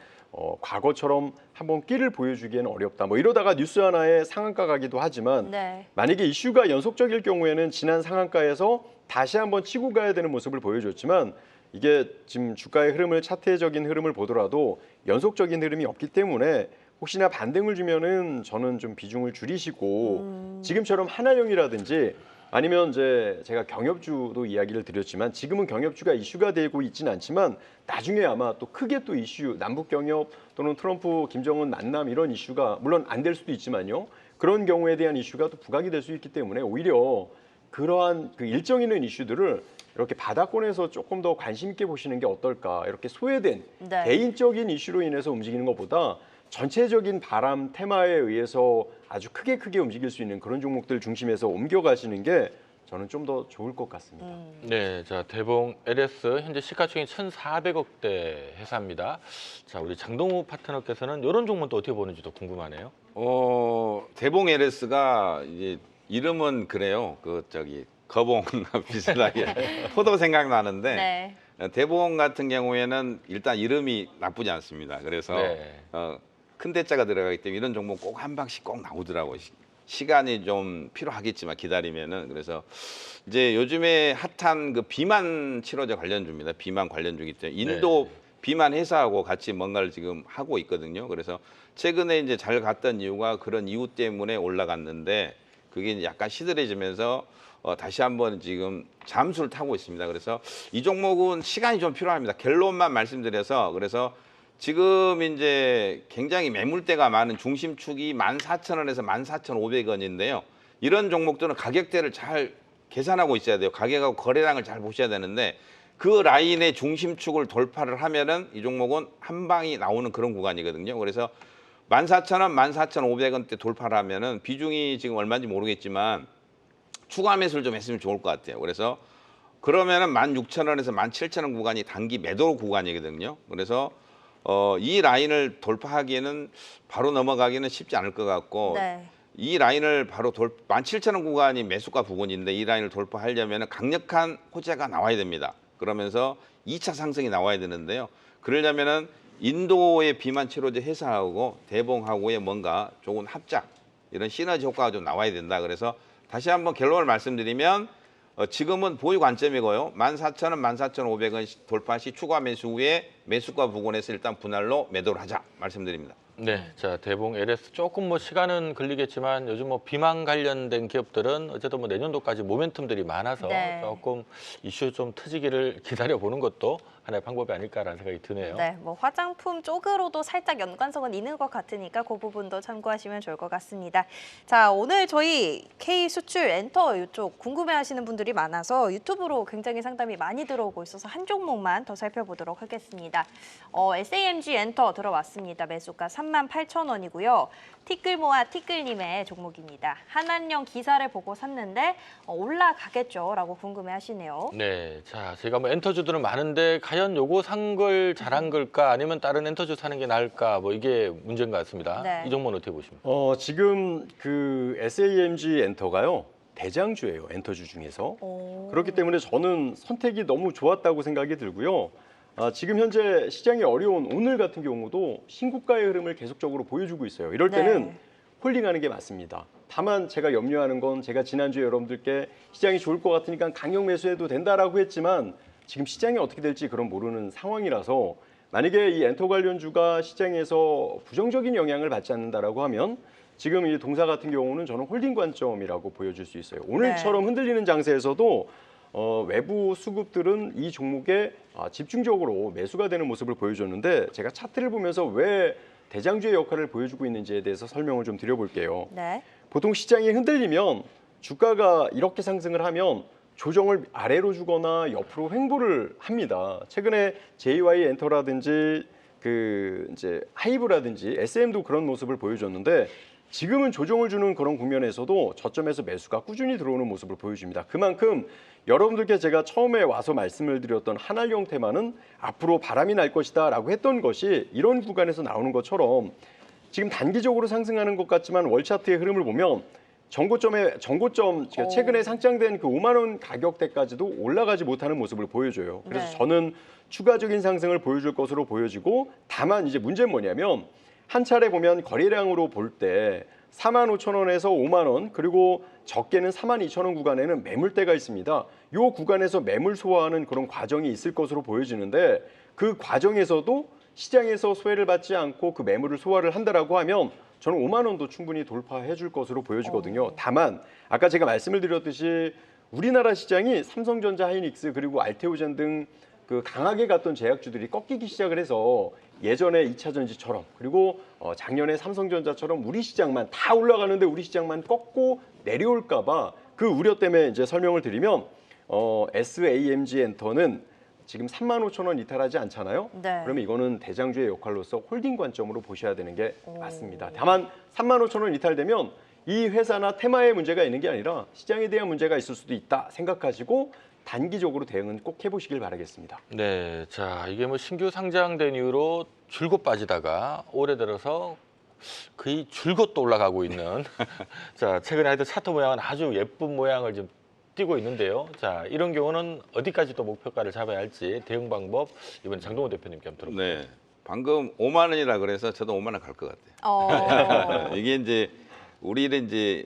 과거처럼 한번 끼를 보여주기에는 어렵다. 이러다가 뉴스 하나에 상한가 가기도 하지만 네. 만약에 이슈가 연속적일 경우에는 지난 상한가에서 다시 한번 치고 가야 되는 모습을 보여줬지만 이게 지금 주가의 흐름을 차트적인 흐름을 보더라도 연속적인 흐름이 없기 때문에 혹시나 반등을 주면은 저는 좀 비중을 줄이시고 지금처럼 한한령이라든지 아니면 이제 제가 경협주도 이야기를 드렸지만 지금은 경협주가 이슈가 되고 있지는 않지만 나중에 아마 또 크게 또 이슈 남북 경협 또는 트럼프 김정은 만남 이런 이슈가 물론 안 될 수도 있지만요. 그런 경우에 대한 이슈가 또 부각이 될 수 있기 때문에 오히려 그러한 그 일정 있는 이슈들을 이렇게 바닥권에서 조금 더 관심 있게 보시는 게 어떨까. 이렇게 소외된 네. 개인적인 이슈로 인해서 움직이는 것보다 전체적인 바람 테마에 의해서 아주 크게 움직일 수 있는 그런 종목들 중심에서 옮겨가시는 게 저는 좀 더 좋을 것 같습니다. 네, 자 대봉 LS 현재 시가총액 1,400억대 회사입니다. 자 우리 장동우 파트너께서는 이런 종목은 또 어떻게 보는지도 궁금하네요. 대봉 LS가 이제 이름은 그래요. 거봉 비슷하게 포도 생각나는데 네. 대봉 같은 경우에는 일단 이름이 나쁘지 않습니다. 그래서 네. 큰 대자가 들어가기 때문에 이런 종목 꼭 한 방씩 꼭 나오더라고요. 시간이 좀 필요하겠지만 기다리면은. 그래서 이제 요즘에 핫한 그 비만 치료제 관련주입니다. 비만 관련주이기 때문에 인도 비만 회사하고 같이 뭔가를 지금 하고 있거든요. 그래서 최근에 이제 잘 갔던 이유가 그런 이유 때문에 올라갔는데 그게 이제 약간 시들해지면서 다시 한번 지금 잠수를 타고 있습니다. 그래서 이 종목은 시간이 좀 필요합니다. 결론만 말씀드려서, 그래서 지금 이제 굉장히 매물대가 많은 중심축이 14,000원에서 14,500원인데요. 이런 종목들은 가격대를 잘 계산하고 있어야 돼요. 가격하고 거래량을 잘 보셔야 되는데 그 라인의 중심축을 돌파를 하면은 이 종목은 한 방이 나오는 그런 구간이거든요. 그래서 14,000원, 14,500원대 돌파를 하면은 비중이 지금 얼마인지 모르겠지만 추가 매수를 좀 했으면 좋을 것 같아요. 그래서 그러면은 16,000원에서 17,000원 구간이 단기 매도 구간이거든요. 그래서 이 라인을 돌파하기에는 바로 넘어가기는 쉽지 않을 것 같고 네. 이 라인을 바로 17,000원 구간이 매수가 부근인데 이 라인을 돌파하려면 강력한 호재가 나와야 됩니다. 그러면서 2차 상승이 나와야 되는데요. 그러려면은 인도의 비만 치료제 회사하고 대봉하고의 뭔가 좋은 합작, 이런 시너지 효과가 좀 나와야 된다. 그래서 다시 한번 결론을 말씀드리면 지금은 보유 관점이고요. 14,000원, 14,500원 돌파 시 추가 매수 후에 매수가 부근에서 일단 분할로 매도를 하자 말씀드립니다. 네, 자 대봉 LS 조금 뭐 시간은 걸리겠지만 요즘 뭐 비만 관련된 기업들은 어쨌든 뭐 내년도까지 모멘텀들이 많아서 네. 조금 이슈 좀 터지기를 기다려 보는 것도 하나의 방법이 아닐까라는 생각이 드네요. 네, 뭐 화장품 쪽으로도 살짝 연관성은 있는 것 같으니까 그 부분도 참고하시면 좋을 것 같습니다. 자, 오늘 저희 K 수출 엔터 이쪽 궁금해하시는 분들이 많아서 유튜브로 굉장히 상담이 많이 들어오고 있어서 한 종목만 더 살펴보도록 하겠습니다. SAMG 엔터 들어왔습니다. 매수가 38,000원이고요. 티끌모아 티끌님의 종목입니다. 한한령 기사를 보고 샀는데 올라가겠죠라고 궁금해하시네요. 네, 자 제가 뭐 엔터주들은 많은데 과연 요거 산 걸 잘한 걸까 아니면 다른 엔터주 사는 게 나을까 뭐 이게 문제인 것 같습니다. 네. 이 종목은 어떻게 보십니까? 지금 그 SAMG 엔터가요 대장주예요, 엔터주 중에서. 그렇기 때문에 저는 선택이 너무 좋았다고 생각이 들고요. 지금 현재 시장이 어려운 오늘 같은 경우도 신고가의 흐름을 계속적으로 보여주고 있어요. 이럴 때는 네. 홀딩하는 게 맞습니다. 다만 제가 염려하는 건 제가 지난주에 여러분들께 시장이 좋을 것 같으니까 강력 매수해도 된다라고 했지만 지금 시장이 어떻게 될지 그런 모르는 상황이라서 만약에 이 엔터 관련주가 시장에서 부정적인 영향을 받지 않는다라고 하면 지금 이 동사 같은 경우는 저는 홀딩 관점이라고 보여줄 수 있어요. 오늘처럼 흔들리는 장세에서도 외부 수급들은 이 종목에 집중적으로 매수가 되는 모습을 보여줬는데 제가 차트를 보면서 왜 대장주의 역할을 보여주고 있는지에 대해서 설명을 좀 드려볼게요. 네. 보통 시장이 흔들리면 주가가 이렇게 상승을 하면 조정을 아래로 주거나 옆으로 횡보를 합니다. 최근에 JY 엔터라든지 그 이제 하이브라든지 SM도 그런 모습을 보여줬는데 지금은 조정을 주는 그런 국면에서도 저점에서 매수가 꾸준히 들어오는 모습을 보여줍니다. 그만큼 여러분들께 제가 처음에 와서 말씀을 드렸던 한알령 테마는 앞으로 바람이 날 것이다 라고 했던 것이 이런 구간에서 나오는 것처럼 지금 단기적으로 상승하는 것 같지만 월차트의 흐름을 보면 정고점 그러니까 최근에 상장된 그 5만 원 가격대까지도 올라가지 못하는 모습을 보여줘요. 그래서 네. 저는 추가적인 상승을 보여줄 것으로 보여지고 다만 이제 문제는 뭐냐면 한 차례 보면 거래량으로 볼 때 45,000원에서 5만 원 그리고 적게는 42,000원 구간에는 매물대가 있습니다. 이 구간에서 매물 소화하는 그런 과정이 있을 것으로 보여지는데 그 과정에서도 시장에서 소외를 받지 않고 그 매물을 소화를 한다라고 하면 저는 5만 원도 충분히 돌파해 줄 것으로 보여지거든요. 다만 아까 제가 말씀을 드렸듯이 우리나라 시장이 삼성전자, 하이닉스 그리고 알테오젠 등 그 강하게 갔던 제약주들이 꺾이기 시작을 해서 예전에 2차 전지처럼 그리고 작년에 삼성전자처럼 우리 시장만 다 올라가는데 우리 시장만 꺾고 내려올까 봐 그 우려 때문에 이제 설명을 드리면 SAMG 엔터는 지금 35,000원 이탈하지 않잖아요. 네. 그러면 이거는 대장주의 역할로서 홀딩 관점으로 보셔야 되는 게 맞습니다. 다만 35,000원 이탈되면 이 회사나 테마에 문제가 있는 게 아니라 시장에 대한 문제가 있을 수도 있다 생각하시고 단기적으로 대응은 꼭 해보시길 바라겠습니다. 네, 자 이게 뭐 신규 상장된 이후로 줄곧 빠지다가 올해 들어서 거의 줄곧 또 올라가고 있는 자 최근에 하여튼 차트 모양은 아주 예쁜 모양을 좀 띄고 있는데요. 자 이런 경우는 어디까지 또 목표가를 잡아야 할지 대응 방법 이번 장동호 대표님께 한번 들어볼게요. 네. 방금 5만 원이라 그래서 저도 5만 원 갈 것 같아요. 이게 이제 우리는 이제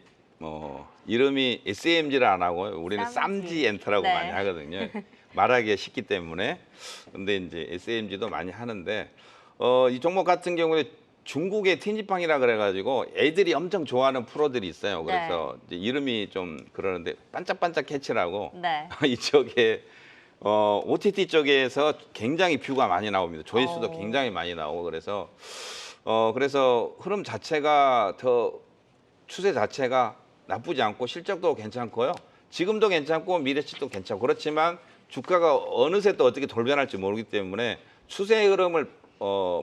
이름이 SMG를 안 하고 우리는 쌈지 엔터라고 네. 많이 하거든요. 말하기가 쉽기 때문에. 근데 이제 SMG도 많이 하는데 이 종목 같은 경우에 중국의 틴지팡이라 그래가지고 애들이 엄청 좋아하는 프로들이 있어요. 그래서 이제 이름이 좀 그러는데 반짝반짝 캐치라고 네. 이쪽에 OTT 쪽에서 굉장히 뷰가 많이 나옵니다. 조회수도 굉장히 많이 나오고 그래서 흐름 자체가 추세 자체가 나쁘지 않고 실적도 괜찮고요. 지금도 괜찮고 미래치도 괜찮고 그렇지만 주가가 어느새 또 어떻게 돌변할지 모르기 때문에 추세 흐름을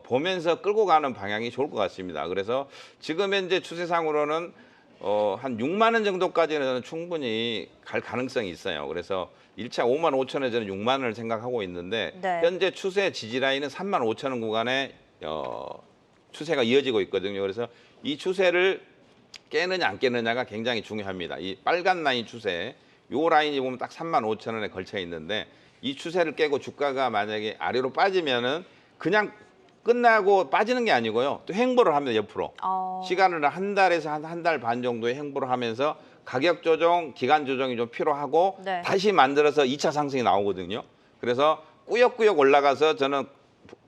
보면서 끌고 가는 방향이 좋을 것 같습니다. 그래서 지금 현재 추세상으로는 한 6만 원 정도까지는 저는 충분히 갈 가능성이 있어요. 그래서 1차 5만 5천 원 저는 6만 원을 생각하고 있는데 네. 현재 추세 지지라인은 3만 5천 원 구간에 추세가 이어지고 있거든요. 그래서 이 추세를 깨느냐 안 깨느냐가 굉장히 중요합니다. 이 빨간 라인 추세, 요 라인이 보면 딱 3만 5천 원에 걸쳐 있는데 이 추세를 깨고 주가가 만약에 아래로 빠지면은 그냥 끝나고 빠지는 게 아니고요. 또 횡보를 합니다. 옆으로. 시간을 한 달에서 한 달 반 정도의 횡보를 하면서 가격 조정, 기간 조정이 좀 필요하고 네. 다시 만들어서 2차 상승이 나오거든요. 그래서 꾸역꾸역 올라가서 저는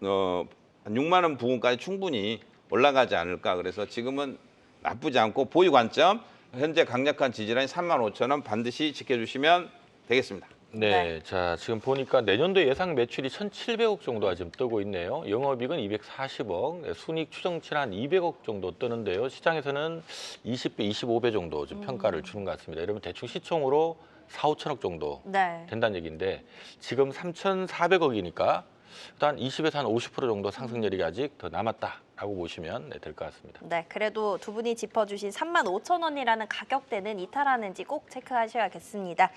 한 6만 원 부근까지 충분히 올라가지 않을까. 그래서 지금은 나쁘지 않고 보유 관점 현재 강력한 지지라인 3만 5천 원 반드시 지켜주시면 되겠습니다. 네, 네. 자 지금 보니까 내년도 예상 매출이 1,700억 정도가 지금 뜨고 있네요. 영업이익은 240억, 순이익 추정치는 한 200억 정도 뜨는데요. 시장에서는 20배, 25배 정도 좀 평가를 주는 것 같습니다. 여러분 대충 시총으로 4, 5천억 정도 네. 된다는 얘기인데 지금 3,400억이니까 일단 20에서 한 50% 정도 상승률이 아직 더 남았다라고 보시면 될 것 같습니다. 네, 그래도 두 분이 짚어주신 3만 5천 원이라는 가격대는 이탈하는지 꼭 체크하셔야겠습니다.